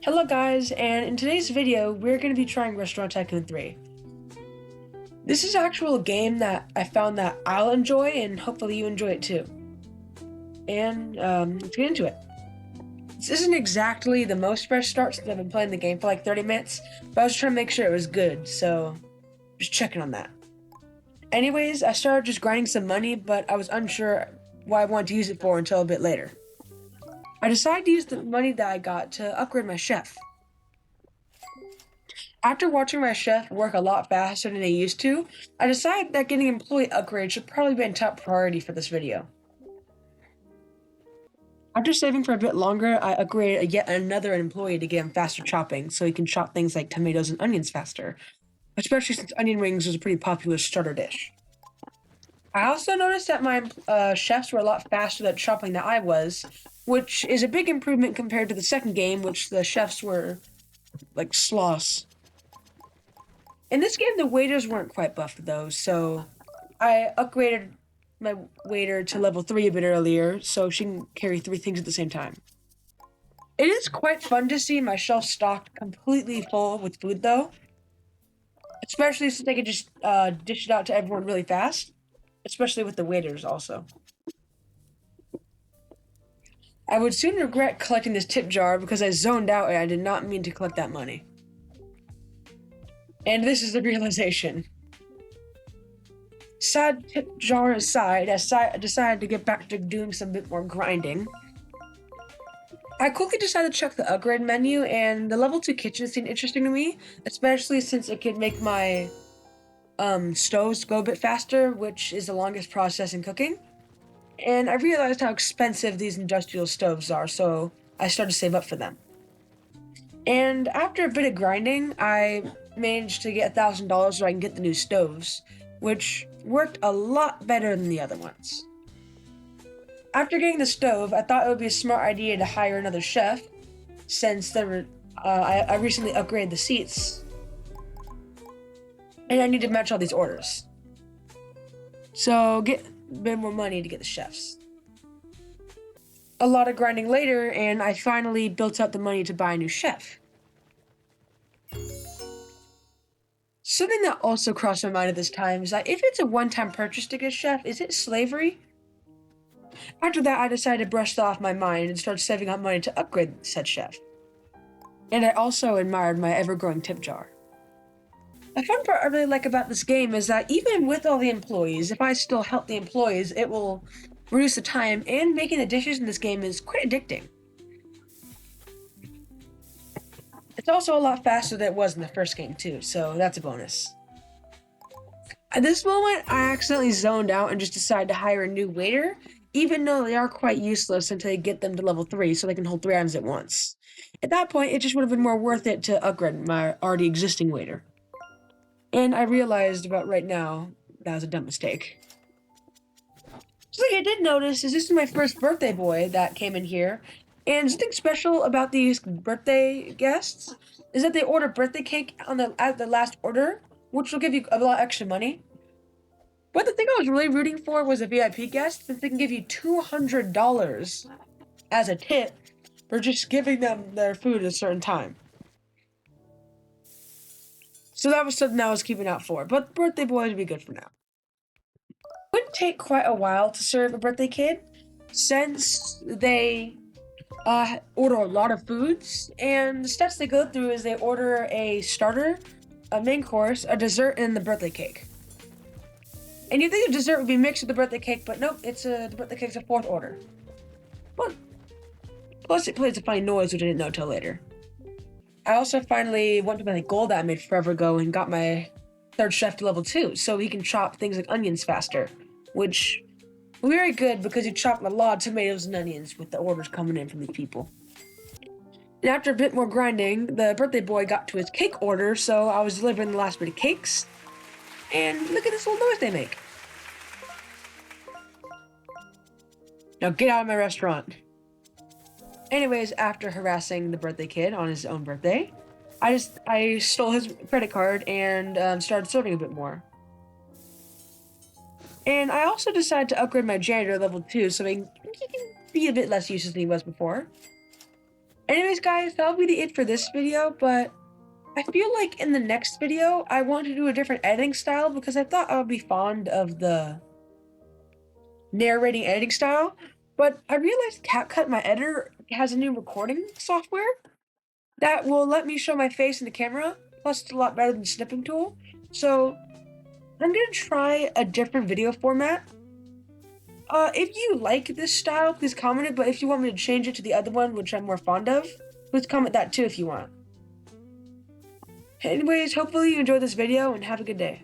Hello guys, and in today's video, we're going to be trying Restaurant Tycoon 3. This is actually a game that I found that I'll enjoy, and hopefully you enjoy it too. And let's get into it. This isn't exactly the most fresh start since I've been playing the game for like 30 minutes, but I was trying to make sure it was good, so just checking on that. Anyways, I started just grinding some money, but I was unsure what I wanted to use it for until a bit later. I decided to use the money that I got to upgrade my chef. After watching my chef work a lot faster than they used to, I decided that getting employee upgrades should probably be a top priority for this video. After saving for a bit longer, I upgraded yet another employee to give him faster chopping, so he can chop things like tomatoes and onions faster, especially since onion rings was a pretty popular starter dish. I also noticed that my chefs were a lot faster at chopping than I was, which is a big improvement compared to the second game, which the chefs were like sloths. In this game, the waiters weren't quite buffed though, so I upgraded my waiter to level 3 a bit earlier, so she can carry 3 things at the same time. It is quite fun to see my shelf stocked completely full with food though, especially since I can just dish it out to everyone really fast, especially with the waiters also. I would soon regret collecting this tip jar because I zoned out and I did not mean to collect that money. And this is the realization. Sad tip jar aside, I decided to get back to doing some bit more grinding. I quickly decided to check the upgrade menu, and the level 2 kitchen seemed interesting to me, especially since it could make my stoves go a bit faster, which is the longest process in cooking. And I realized how expensive these industrial stoves are, so I started to save up for them. And after a bit of grinding, I managed to get $1,000 so I can get the new stoves, which worked a lot better than the other ones. After getting the stove, I thought it would be a smart idea to hire another chef, since I recently upgraded the seats, and I need to match all these orders. So get a bit more money to get the chefs. A lot of grinding later, and I finally built up the money to buy a new chef. Something that also crossed my mind at this time is that if it's a one-time purchase to get a chef, is it slavery? After that, I decided to brush that off my mind and start saving up money to upgrade said chef. And I also admired my ever-growing tip jar. A fun part I really like about this game is that even with all the employees, if I still help the employees, it will reduce the time, and making the dishes in this game is quite addicting. It's also a lot faster than it was in the first game too, so that's a bonus. At this moment, I accidentally zoned out and just decided to hire a new waiter, even though they are quite useless until you get them to level 3 so they can hold 3 items at once. At that point, it just would have been more worth it to upgrade my already existing waiter. And I realized about right now, that was a dumb mistake. Something I did notice is this is my first birthday boy that came in here, and something special about these birthday guests is that they order birthday cake at the last order, which will give you a lot extra money. But the thing I was really rooting for was a VIP guest, since they can give you $200 as a tip for just giving them their food at a certain time. So that was something I was keeping out for, but birthday boys would be good for now. It would take quite a while to serve a birthday kid, since they order a lot of foods, and the steps they go through is they order a starter, a main course, a dessert, and the birthday cake. And you think the dessert would be mixed with the birthday cake, but nope, the birthday cake's a 4th order. Well, plus it plays a funny noise, which I didn't know till later. I also finally went to my goal that I made forever ago and got my 3rd chef to level 2, so he can chop things like onions faster, which is very good because you chop a lot of tomatoes and onions with the orders coming in from these people. And after a bit more grinding, the birthday boy got to his cake order, so I was delivering the last bit of cakes, and look at this little noise they make. Now get out of my restaurant. Anyways, after harassing the birthday kid on his own birthday, I stole his credit card and started serving a bit more. And I also decided to upgrade my janitor to level 2 so he can be a bit less useless than he was before. Anyways, guys, that'll be the it for this video, but I feel like in the next video, I want to do a different editing style because I thought I would be fond of the narrating editing style, but I realized CapCut, my editor, has a new recording software that will let me show my face in the camera, plus it's a lot better than the snipping tool. So I'm gonna try a different video format. If you like this style, please comment it, but if you want me to change it to the other one, which I'm more fond of, please comment that too if you want. Anyways, hopefully you enjoyed this video and have a good day.